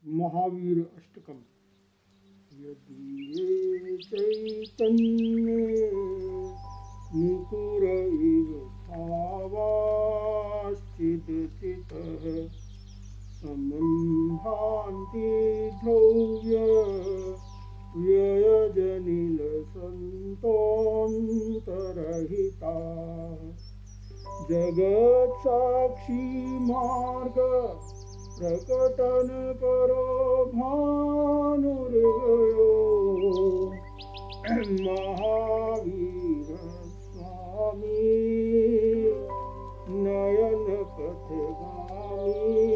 महावीर अष्टकम। यदि चैतन्ये मुकुर इव भावाश्चिदचितः समम्भान्ति ध्रुव्य व्ययजनिलसन्तोऽन्तरहिता जगत् साक्षी मार्ग प्रकटन करो भानुर्गयो महावीर स्वामी नयन पथगामी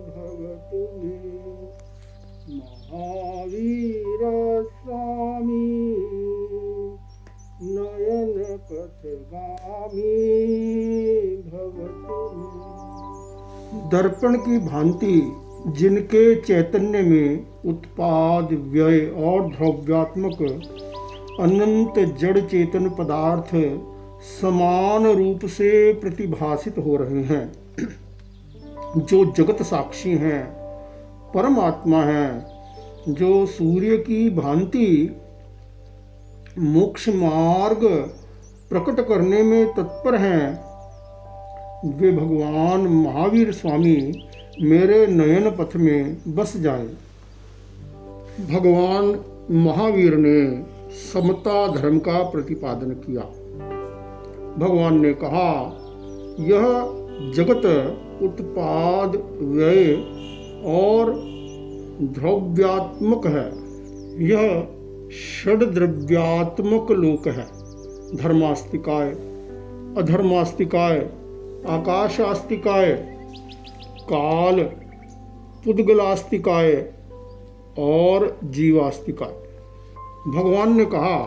भगतु मे महावीर स्वामी नयन पथगामी भगतु मे। दर्पण की भांति जिनके चैतन्य में उत्पाद व्यय और द्रव्यात्मक अनंत जड़ चेतन पदार्थ समान रूप से प्रतिभासित हो रहे हैं, जो जगत साक्षी हैं, परमात्मा हैं, जो सूर्य की भांति मोक्ष मार्ग प्रकट करने में तत्पर हैं, वे भगवान महावीर स्वामी मेरे नयन पथ में बस जाए। भगवान महावीर ने समता धर्म का प्रतिपादन किया। भगवान ने कहा, यह जगत उत्पाद व्यय और द्रव्यात्मक है, यह षड्द्रव्यात्मक लोक है। धर्मास्तिकाय, अधर्मास्तिकाय, आकाशास्तिकाय, काल पुद्गलास्तिकाय और जीवास्तिकाय। भगवान ने कहा,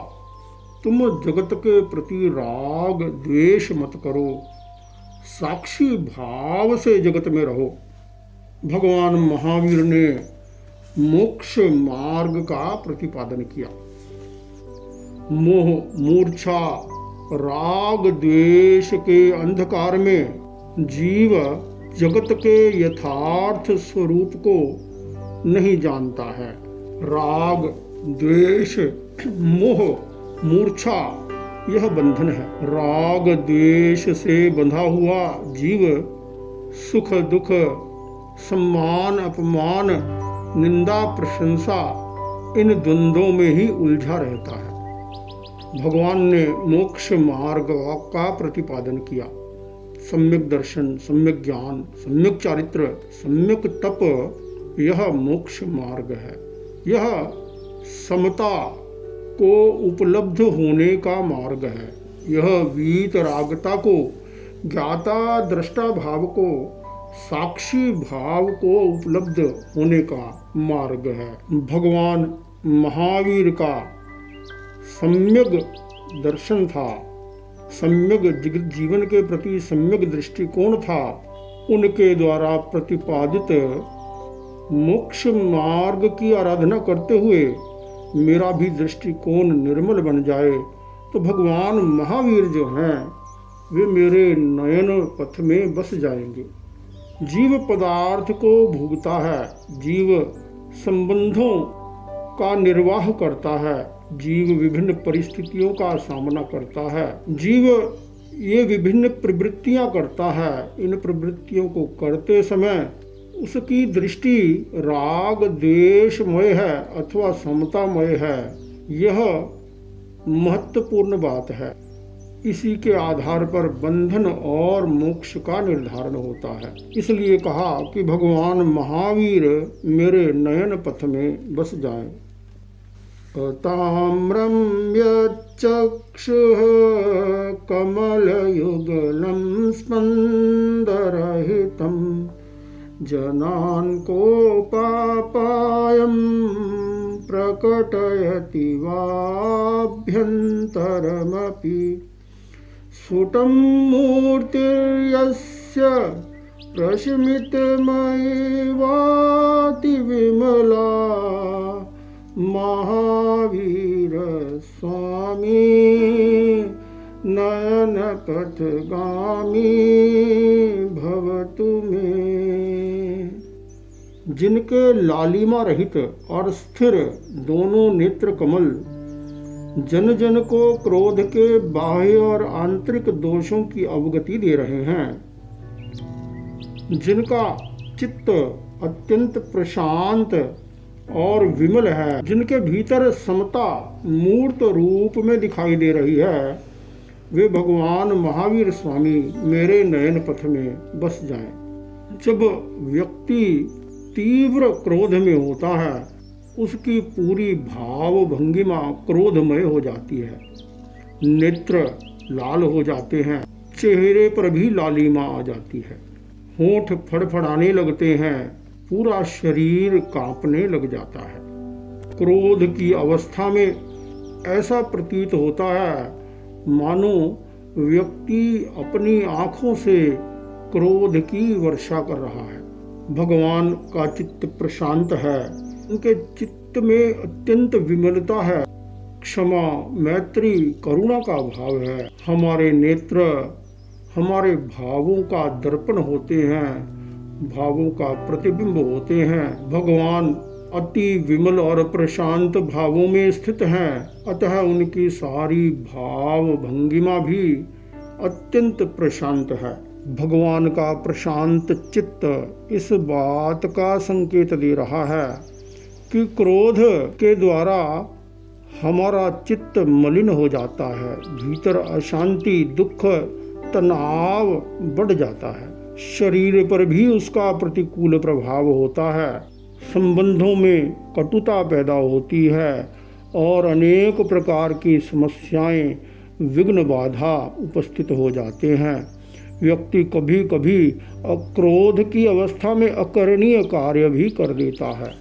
तुम जगत के प्रति राग द्वेष मत करो, साक्षी भाव से जगत में रहो। भगवान महावीर ने मोक्ष मार्ग का प्रतिपादन किया। मोह मूर्छा राग द्वेष के अंधकार में जीव जगत के यथार्थ स्वरूप को नहीं जानता है। राग द्वेष मोह मूर्छा यह बंधन है। राग द्वेष से बंधा हुआ जीव सुख दुख, सम्मान अपमान, निंदा प्रशंसा इन द्वंद्वों में ही उलझा रहता है। भगवान ने मोक्ष मार्ग का प्रतिपादन किया। सम्यक दर्शन, सम्यक ज्ञान, सम्यक चारित्र, सम्यक तप, यह मोक्ष मार्ग है। यह समता को उपलब्ध होने का मार्ग है। यह वीतरागता को, ज्ञाता दृष्टा भाव को, साक्षी भाव को उपलब्ध होने का मार्ग है। भगवान महावीर का सम्यक दर्शन था, सम्यक जीवन के प्रति सम्यक दृष्टिकोण था। उनके द्वारा प्रतिपादित मोक्ष मार्ग की आराधना करते हुए मेरा भी दृष्टिकोण निर्मल बन जाए तो भगवान महावीर जो हैं वे मेरे नयन पथ में बस जाएंगे। जीव पदार्थ को भोगता है, जीव संबंधों का निर्वाह करता है, जीव विभिन्न परिस्थितियों का सामना करता है, जीव ये विभिन्न प्रवृत्तियां करता है। इन प्रवृत्तियों को करते समय उसकी दृष्टि राग द्वेषमय है अथवा समतामय है। यह महत्वपूर्ण बात है। इसी के आधार पर बंधन और मोक्ष का निर्धारण होता है। इसलिए कहा कि भगवान महावीर मेरे नयन पथ में बस जाएं। ताम्रं यच्चक्षुः कमलयुगलं स्पन्दरहितं जनान् कोपापायं प्रकटयति वाभ्यन्तरमपि स्फुटं मूर्तिर्यस्य प्रशमितमयि विमला महावीर स्वामी नयन पथगामी भवतु मे। जिनके लालिमा रहित और स्थिर दोनों नेत्र कमल जन जन को क्रोध के बाह्य और आंतरिक दोषों की अवगति दे रहे हैं, जिनका चित्त अत्यंत प्रशांत और विमल है, जिनके भीतर समता मूर्त रूप में दिखाई दे रही है, वे भगवान महावीर स्वामी मेरे नयन पथ में बस जाएं। जब व्यक्ति तीव्र क्रोध में होता है, उसकी पूरी भाव भंगिमा क्रोधमय हो जाती है, नेत्र लाल हो जाते हैं, चेहरे पर भी लालिमा आ जाती है, होंठ फड़फड़ाने लगते हैं, पूरा शरीर कांपने लग जाता है। क्रोध की अवस्था में ऐसा प्रतीत होता है मानो व्यक्ति अपनी आंखों से क्रोध की वर्षा कर रहा है। भगवान का चित्त प्रशांत है, उनके चित्त में अत्यंत विमलता है, क्षमा, मैत्री, करुणा का भाव है। हमारे नेत्र हमारे भावों का दर्पण होते हैं, भावों का प्रतिबिंब होते हैं। भगवान अति विमल और प्रशांत भावों में स्थित हैं, अतः उनकी सारी भाव भंगिमा भी अत्यंत प्रशांत है। भगवान का प्रशांत चित्त इस बात का संकेत दे रहा है कि क्रोध के द्वारा हमारा चित्त मलिन हो जाता है, भीतर अशांति, दुख, तनाव बढ़ जाता है, शरीर पर भी उसका प्रतिकूल प्रभाव होता है, संबंधों में कटुता पैदा होती है और अनेक प्रकार की समस्याएं, विघ्न बाधा उपस्थित हो जाते हैं। व्यक्ति कभी कभी क्रोध की अवस्था में अकरणीय कार्य भी कर देता है।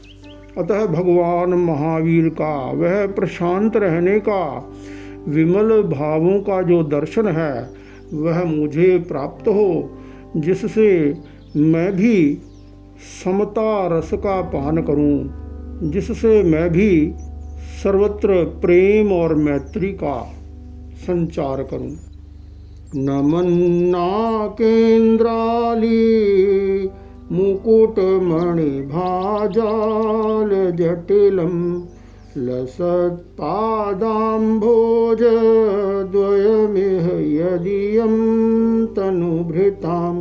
अतः भगवान महावीर का वह प्रशांत रहने का, विमल भावों का जो दर्शन है वह मुझे प्राप्त हो, जिससे मैं भी समता रस का पान करूं, जिससे मैं भी सर्वत्र प्रेम और मैत्री का संचार करूं। नमन्ना केन्द्राली मुकुटमणि भाजाल जटिलम लसत्पादाम्भोज द्वयमिह यदीयं तनुभृतां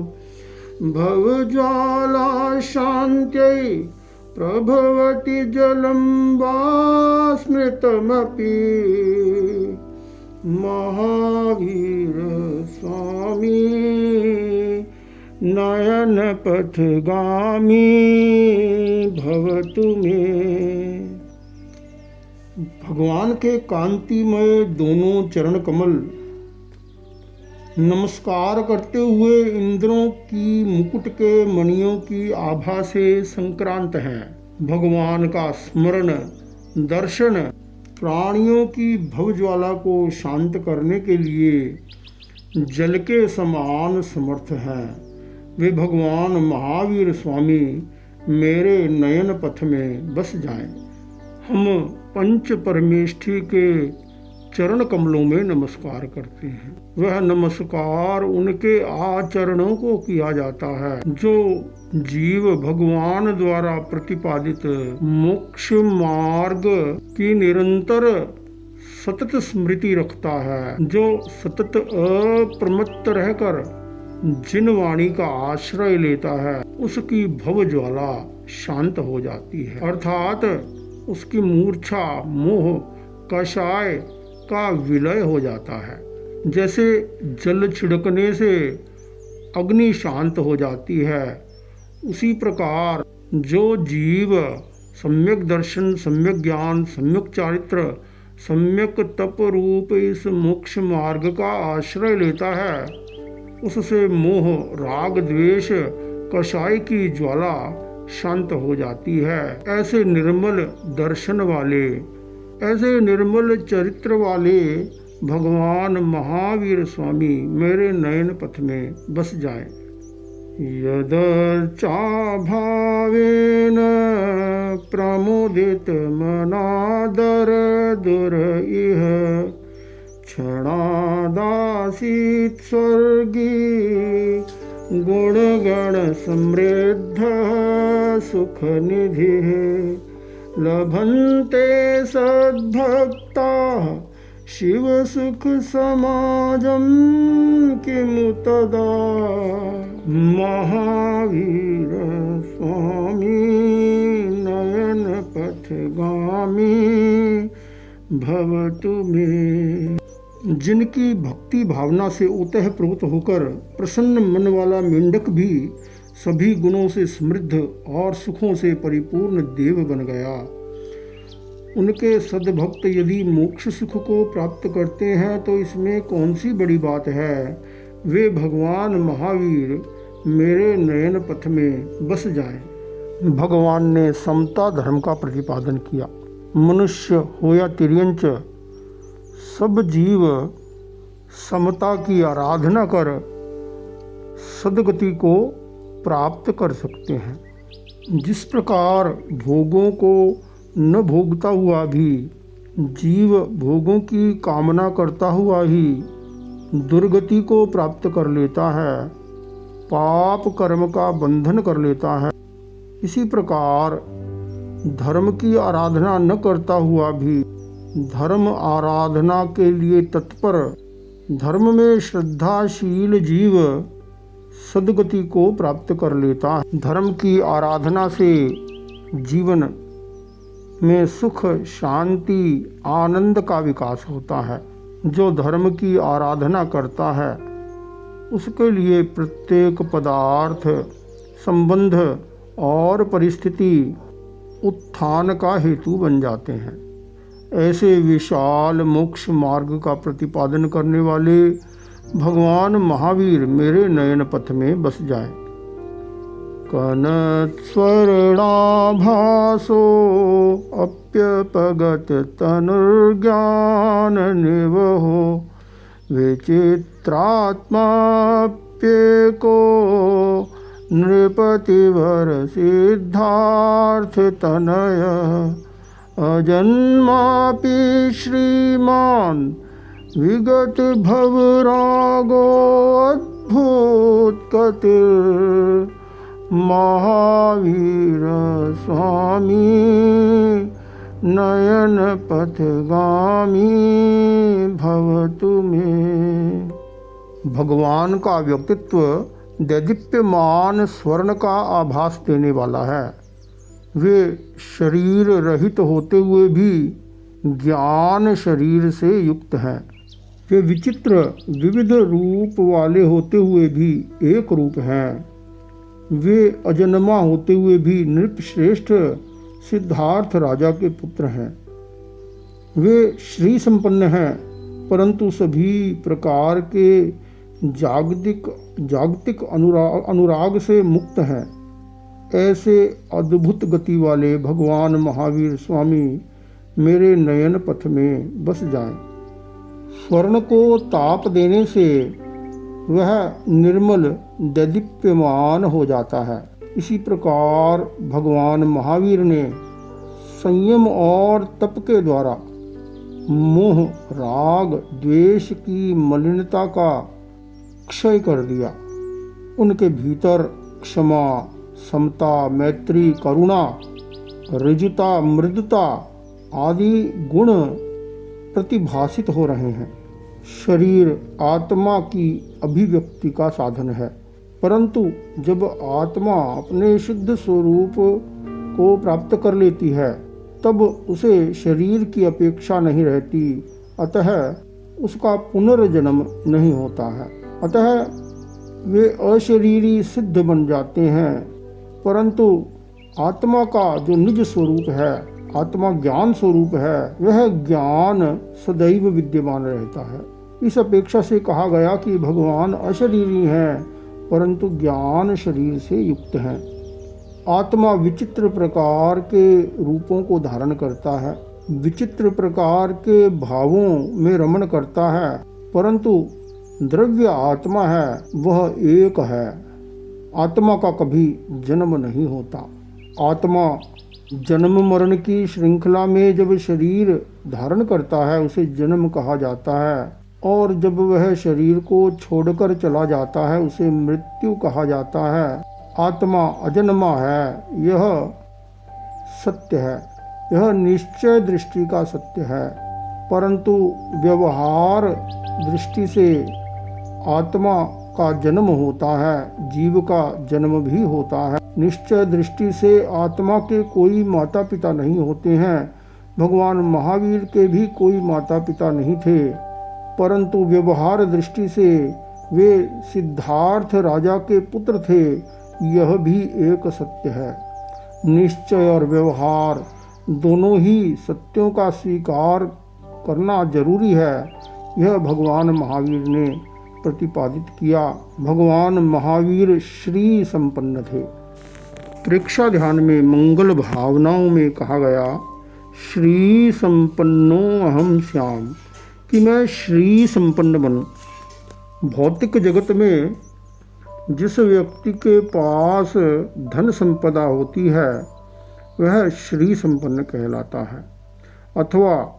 भवज्वाला शान्त्यै प्रभवति जलं वा स्मृतमपि महावीर स्वामी नयन पथगामी भवतु मे। भगवान के कांतिमय दोनों चरण कमल नमस्कार करते हुए इंद्रों की मुकुट के मणियों की आभा से संक्रांत हैं। भगवान का स्मरण, दर्शन प्राणियों की भवज्वाला को शांत करने के लिए जल के समान समर्थ हैं। वे भगवान महावीर स्वामी मेरे नयन पथ में बस जाएं। हम पंच परमेष्ठी के चरण कमलों में नमस्कार करते हैं। वह नमस्कार उनके आचरणों को किया जाता है जो जीव भगवान द्वारा प्रतिपादित मोक्ष मार्ग की निरंतर सतत स्मृति रखता है, जो सतत अप्रमत्त रहकर जिन वाणी का आश्रय लेता है उसकी भव ज्वाला शांत हो जाती है, अर्थात उसकी मूर्छा, मोह, कषाय का विलय हो जाता है। जैसे जल छिड़कने से अग्नि शांत हो जाती है, उसी प्रकार जो जीव सम्यक दर्शन, सम्यक ज्ञान, सम्यक चारित्र, सम्यक तप रूप इस मोक्ष मार्ग का आश्रय लेता है, उससे मोह, राग, द्वेष, कषाय की ज्वाला शांत हो जाती है। ऐसे निर्मल दर्शन वाले, ऐसे निर्मल चरित्र वाले भगवान महावीर स्वामी मेरे नयन पथ में बस जाएं। यदर्चा भावेन प्रमुदित मनादर दुर इह क्षणादासीत् स्वर्गी गुणगण समृद्ध सुख निधि लभन्ते सद्भक्ता शिव सुख समाजम किमु तदा। महावीर स्वामी नयन पथगामी भवतु मे। जिनकी भक्ति भावना से ओतप्रोत होकर प्रसन्न मन वाला मेंढक भी सभी गुणों से समृद्ध और सुखों से परिपूर्ण देव बन गया, उनके सद्भक्त यदि मोक्ष सुख को प्राप्त करते हैं तो इसमें कौन सी बड़ी बात है। वे भगवान महावीर मेरे नयन पथ में बस जाएं। भगवान ने समता धर्म का प्रतिपादन किया। मनुष्य हो या तिर्यंच, सब जीव समता की आराधना कर सद्गति को प्राप्त कर सकते हैं। जिस प्रकार भोगों को न भोगता हुआ भी जीव भोगों की कामना करता हुआ ही दुर्गति को प्राप्त कर लेता है, पाप कर्म का बंधन कर लेता है, इसी प्रकार धर्म की आराधना न करता हुआ भी धर्म आराधना के लिए तत्पर धर्म में श्रद्धाशील जीव सद्गति को प्राप्त कर लेता है। धर्म की आराधना से जीवन में सुख, शांति, आनंद का विकास होता है। जो धर्म की आराधना करता है उसके लिए प्रत्येक पदार्थ, संबंध और परिस्थिति उत्थान का हेतु बन जाते हैं। ऐसे विशाल मोक्ष मार्ग का प्रतिपादन करने वाले भगवान महावीर मेरे नयन पथ में बस जाए। कनत स्वर्णाभासो अप्यपगत तनुर्ज्ञान निवहो विचित्रात्माप्येको नृपतिवर सिद्धार्थ तनय अजन्मापि श्रीमान विगत भवरागो अद्भुत कतिर महावीर स्वामी नयन पथगामी भवतु मे। भगवान का व्यक्तित्व दैदीप्यमान स्वर्ण का आभास देने वाला है। वे शरीर रहित होते हुए भी ज्ञान शरीर से युक्त हैं। वे विचित्र विविध रूप वाले होते हुए भी एक रूप हैं। वे अजन्मा होते हुए भी नृपश्रेष्ठ सिद्धार्थ राजा के पुत्र हैं। वे श्री संपन्न हैं परंतु सभी प्रकार के जागतिक अनुराग से मुक्त हैं। ऐसे अद्भुत गति वाले भगवान महावीर स्वामी मेरे नयन पथ में बस जाएं। स्वर्ण को ताप देने से वह निर्मल दैदीप्यमान हो जाता है। इसी प्रकार भगवान महावीर ने संयम और तप के द्वारा मोह, राग, द्वेष की मलिनता का क्षय कर दिया। उनके भीतर क्षमा, समता, मैत्री, करुणा, ऋजुता, मृदुता आदि गुण प्रतिभासित हो रहे हैं। शरीर आत्मा की अभिव्यक्ति का साधन है, परंतु जब आत्मा अपने शुद्ध स्वरूप को प्राप्त कर लेती है तब उसे शरीर की अपेक्षा नहीं रहती, अतः उसका पुनर्जन्म नहीं होता है। अतः वे अशरीरी सिद्ध बन जाते हैं, परंतु आत्मा का जो निज स्वरूप है, आत्मा ज्ञान स्वरूप है, वह ज्ञान सदैव विद्यमान रहता है। इस अपेक्षा से कहा गया कि भगवान अशरीरी हैं परंतु ज्ञान शरीर से युक्त हैं। आत्मा विचित्र प्रकार के रूपों को धारण करता है, विचित्र प्रकार के भावों में रमण करता है, परंतु द्रव्य आत्मा है वह एक है। आत्मा का कभी जन्म नहीं होता। आत्मा जन्म मरण की श्रृंखला में जब शरीर धारण करता है उसे जन्म कहा जाता है। और जब वह शरीर को छोड़कर चला जाता है उसे मृत्यु कहा जाता है। आत्मा अजन्मा है, यह सत्य है, यह निश्चय दृष्टि का सत्य है। परंतु व्यवहार दृष्टि से आत्मा का जन्म होता है, जीव का जन्म भी होता है। निश्चय दृष्टि से आत्मा के कोई माता पिता नहीं होते हैं। भगवान महावीर के भी कोई माता पिता नहीं थे, परंतु व्यवहार दृष्टि से वे सिद्धार्थ राजा के पुत्र थे। यह भी एक सत्य है। निश्चय और व्यवहार दोनों ही सत्यों का स्वीकार करना जरूरी है। यह भगवान महावीर ने प्रतिपादित किया। भगवान महावीर श्री संपन्न थे। प्रेक्षा ध्यान में मंगल भावनाओं में कहा गया, श्री संपन्नो अहम श्याम, कि मैं श्री संपन्न बनूं। भौतिक जगत में जिस व्यक्ति के पास धन संपदा होती है वह श्री संपन्न कहलाता है। अथवा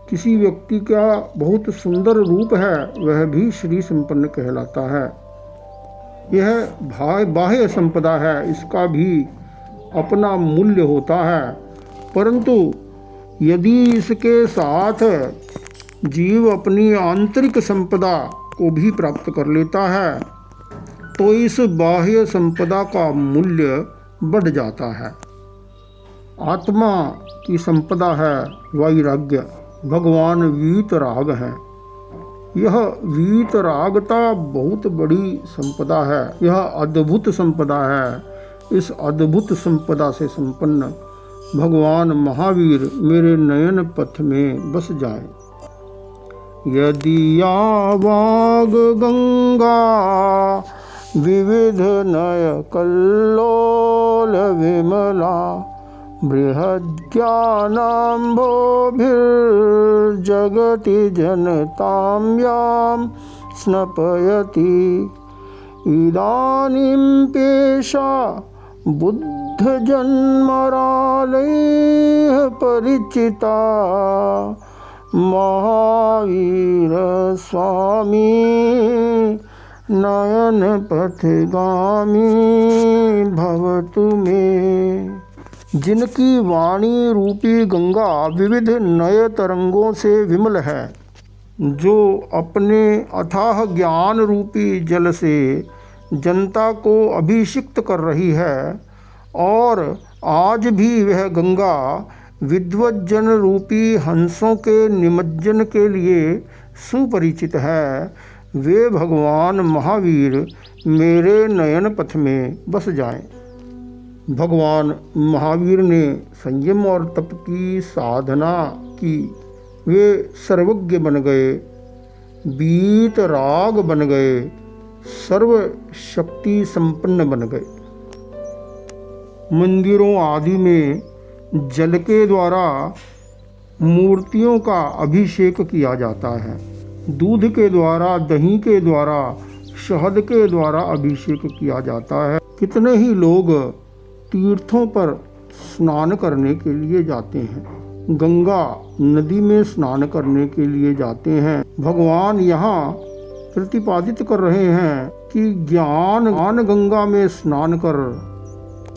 किसी व्यक्ति का बहुत सुंदर रूप है वह भी श्री संपन्न कहलाता है। यह बाह्य संपदा है, इसका भी अपना मूल्य होता है। परंतु यदि इसके साथ जीव अपनी आंतरिक संपदा को भी प्राप्त कर लेता है तो इस बाह्य संपदा का मूल्य बढ़ जाता है। आत्मा की संपदा है वैराग्य। भगवान वीतराग है। यह वीतरागता बहुत बड़ी संपदा है, यह अद्भुत संपदा है। इस अद्भुत संपदा से संपन्न भगवान महावीर मेरे नयन पथ में बस जाए। यदि यावाग गंगा विविध नय कल्लोल विमला बृहज्ञानाम्भोभिर्जगति जनतां यां स्नपयति इदानीं पेशा बुद्धजन्मरालैः परिचिता महावीर स्वामी नयन पथगामी भवतु मे। जिनकी वाणी रूपी गंगा विविध नए तरंगों से विमल है, जो अपने अथाह ज्ञान रूपी जल से जनता को अभिषिक्त कर रही है, और आज भी वह गंगा विद्वज्जन रूपी हंसों के निमज्जन के लिए सुपरिचित है, वे भगवान महावीर मेरे नयन पथ में बस जाएं। भगवान महावीर ने संयम और तप की साधना की। वे सर्वज्ञ बन गए, वीतराग बन गए, सर्व शक्ति संपन्न बन गए। मंदिरों आदि में जल के द्वारा मूर्तियों का अभिषेक किया जाता है। दूध के द्वारा, दही के द्वारा, शहद के द्वारा अभिषेक किया जाता है। कितने ही लोग तीर्थों पर स्नान करने के लिए जाते हैं, गंगा नदी में स्नान करने के लिए जाते हैं। भगवान यहाँ प्रतिपादित कर रहे हैं कि ज्ञान गंगा में स्नान कर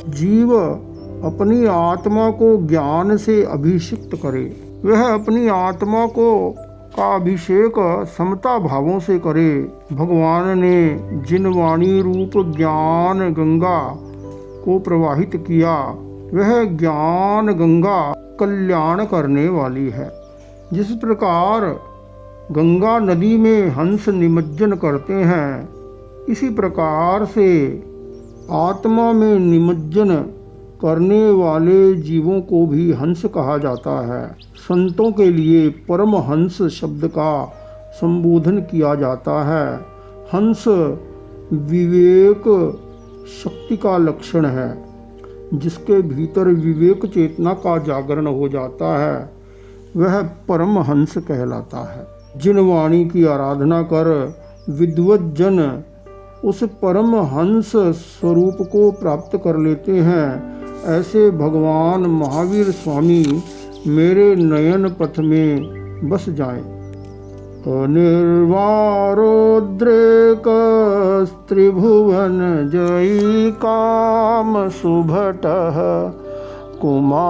जीव अपनी आत्मा को ज्ञान से अभिषिक्त करे। वह अपनी आत्मा का अभिषेक समता भावों से करे। भगवान ने जिन वाणी रूप ज्ञान गंगा को प्रवाहित किया, वह ज्ञान गंगा कल्याण करने वाली है। जिस प्रकार गंगा नदी में हंस निमज्जन करते हैं, इसी प्रकार से आत्मा में निमज्जन करने वाले जीवों को भी हंस कहा जाता है। संतों के लिए परम हंस शब्द का संबोधन किया जाता है। हंस विवेक शक्ति का लक्षण है। जिसके भीतर विवेक चेतना का जागरण हो जाता है वह परम हंस कहलाता है। जिन वाणी की आराधना कर विद्वज्जन उस परम हंस स्वरूप को प्राप्त कर लेते हैं, ऐसे भगवान महावीर स्वामी मेरे नयन पथ में बस जाएं। अनिर्वारोद्रेकस्त्रिभुवनजयी कामसुभटः कुमारावस्थामपि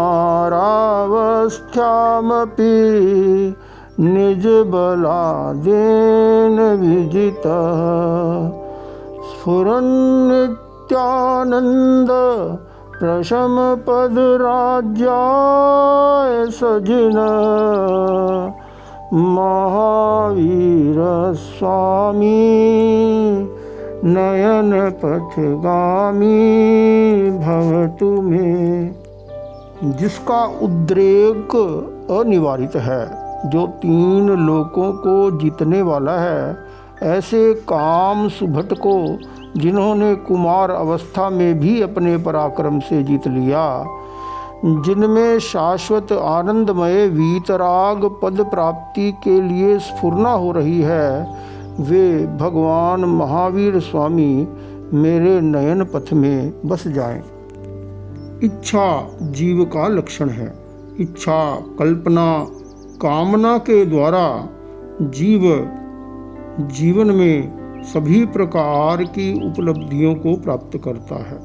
निजबलादेन विजितः स्फुरन्नित्यानन्द प्रशमपदराज्याय सजिनः महावीर स्वामी नयन पथगामी भवतु मे। जिसका उद्रेक अनिवारित है, जो 3 लोकों को जीतने वाला है, ऐसे काम सुभट को जिन्होंने कुमार अवस्था में भी अपने पराक्रम से जीत लिया, जिनमें शाश्वत आनंदमय वीतराग पद प्राप्ति के लिए स्फुरना हो रही है, वे भगवान महावीर स्वामी मेरे नयन पथ में बस जाएं। इच्छा जीव का लक्षण है। इच्छा, कल्पना, कामना के द्वारा जीव जीवन में सभी प्रकार की उपलब्धियों को प्राप्त करता है।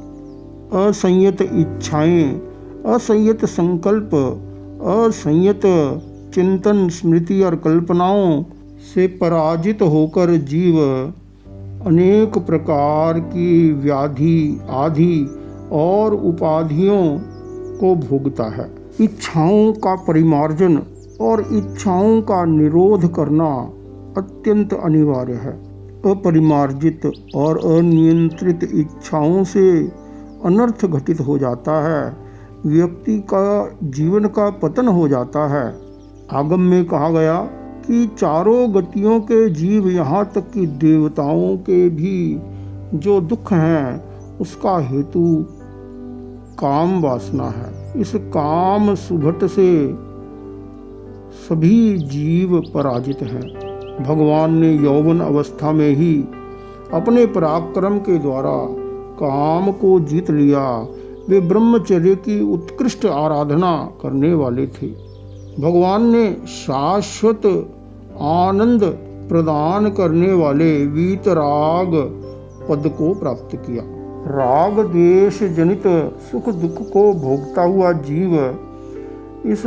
असंयत इच्छाएं, असंयत संकल्प, असंयत चिंतन, स्मृति और कल्पनाओं से पराजित होकर जीव अनेक प्रकार की व्याधि आदि और उपाधियों को भोगता है। इच्छाओं का परिमार्जन और इच्छाओं का निरोध करना अत्यंत अनिवार्य है। अपरिमार्जित और अनियंत्रित इच्छाओं से अनर्थ घटित हो जाता है, व्यक्ति का जीवन का पतन हो जाता है। आगम में कहा गया कि चारों गतियों के जीव, यहाँ तक कि देवताओं के भी जो दुख हैं, उसका हेतु काम वासना है। इस काम सुभट से सभी जीव पराजित हैं। भगवान ने यौवन अवस्था में ही अपने पराक्रम के द्वारा काम को जीत लिया। वे ब्रह्मचर्य की उत्कृष्ट आराधना करने वाले थे। भगवान ने शाश्वत आनंद प्रदान करने वाले वीतराग पद को प्राप्त किया। राग द्वेष जनित सुख दुख को भोगता हुआ जीव इस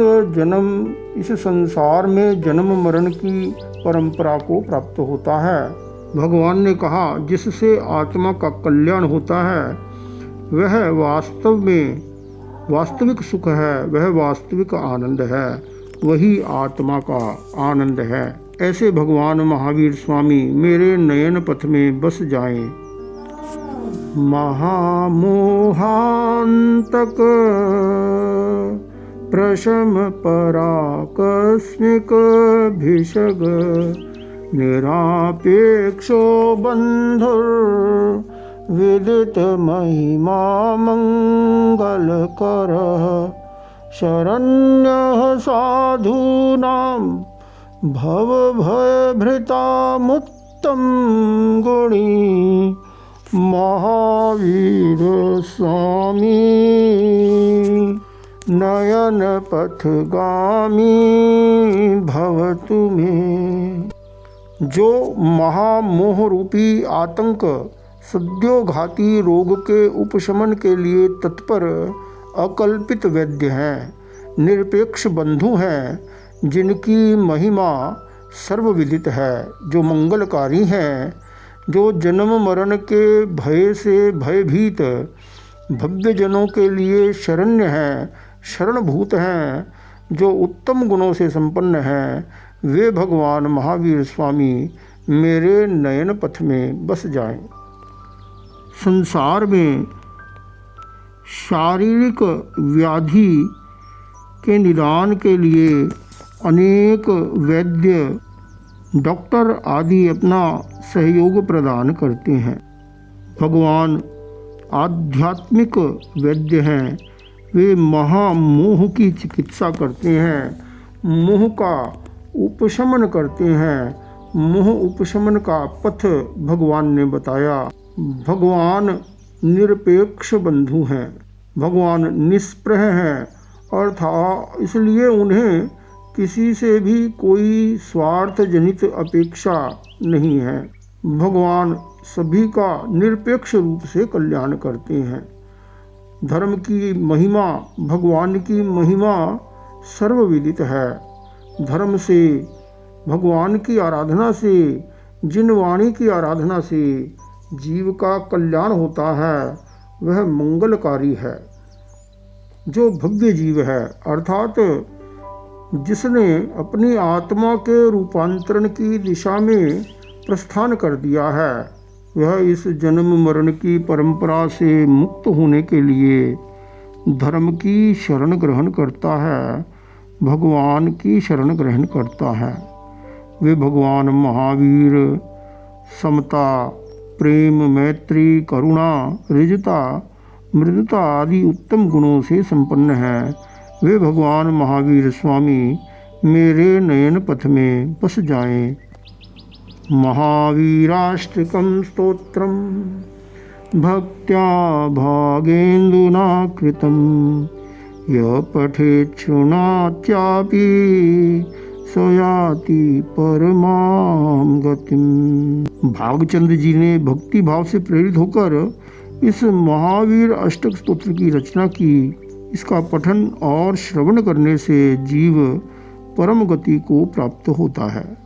संसार में जन्म मरण की परंपरा को प्राप्त होता है। भगवान ने कहा, जिससे आत्मा का कल्याण होता है वह वास्तविक सुख है, वह वास्तविक आनंद है, वही आत्मा का आनंद है। ऐसे भगवान महावीर स्वामी मेरे नयन पथ में बस जाएं। महामोहांतक प्रशम पराकस्मिक भिषग निरापेक्षो बंधुर विदित महिमा मंगल कर शरण्यः साधूनां भव भयभृतामुत्तम गुणी महावीर स्वामी नयन पथगामी भवतु मे। जो महामोह रूपी आतंक सद्योघाती रोग के उपशमन के लिए तत्पर अकल्पित वैद्य हैं, निरपेक्ष बंधु हैं, जिनकी महिमा सर्वविदित है, जो मंगलकारी हैं, जो जन्म मरण के भय से भयभीत भव्यजनों के लिए शरण्य हैं, शरणभूत हैं, जो उत्तम गुणों से संपन्न हैं, वे भगवान महावीर स्वामी मेरे नयन पथ में बस जाएं। संसार में शारीरिक व्याधि के निदान के लिए अनेक वैद्य, डॉक्टर आदि अपना सहयोग प्रदान करते हैं। भगवान आध्यात्मिक वैद्य हैं, वे महामोह की चिकित्सा करते हैं, मोह का उपशमन करते हैं। मोह उपशमन का पथ भगवान ने बताया। भगवान निरपेक्ष बंधु हैं, भगवान निष्प्रह हैं, अर्थात इसलिए उन्हें किसी से भी कोई स्वार्थ जनित अपेक्षा नहीं है। भगवान सभी का निरपेक्ष रूप से कल्याण करते हैं। धर्म की महिमा, भगवान की महिमा सर्वविदित है। धर्म से, भगवान की आराधना से, जिन वाणी की आराधना से जीव का कल्याण होता है वह मंगलकारी है। जो भव्य जीव है अर्थात जिसने अपनी आत्मा के रूपांतरण की दिशा में प्रस्थान कर दिया है, वह इस जन्म मरण की परंपरा से मुक्त होने के लिए धर्म की शरण ग्रहण करता है, भगवान की शरण ग्रहण करता है। वे भगवान महावीर समता, प्रेम, मैत्री, करुणा, ऋजता, मृदुता आदि उत्तम गुणों से संपन्न हैं। वे भगवान महावीर स्वामी मेरे नयन पथ में बस जाएं। महावीराष्टकं स्तोत्रम भक्त्या भागेन्दुना कृतं यः पठेत् शृणोत्यापि स याति परमां गतिम्। भागचंद जी ने भक्ति भाव से प्रेरित होकर इस महावीर अष्टक स्तोत्र की रचना की। इसका पठन और श्रवण करने से जीव परम गति को प्राप्त होता है।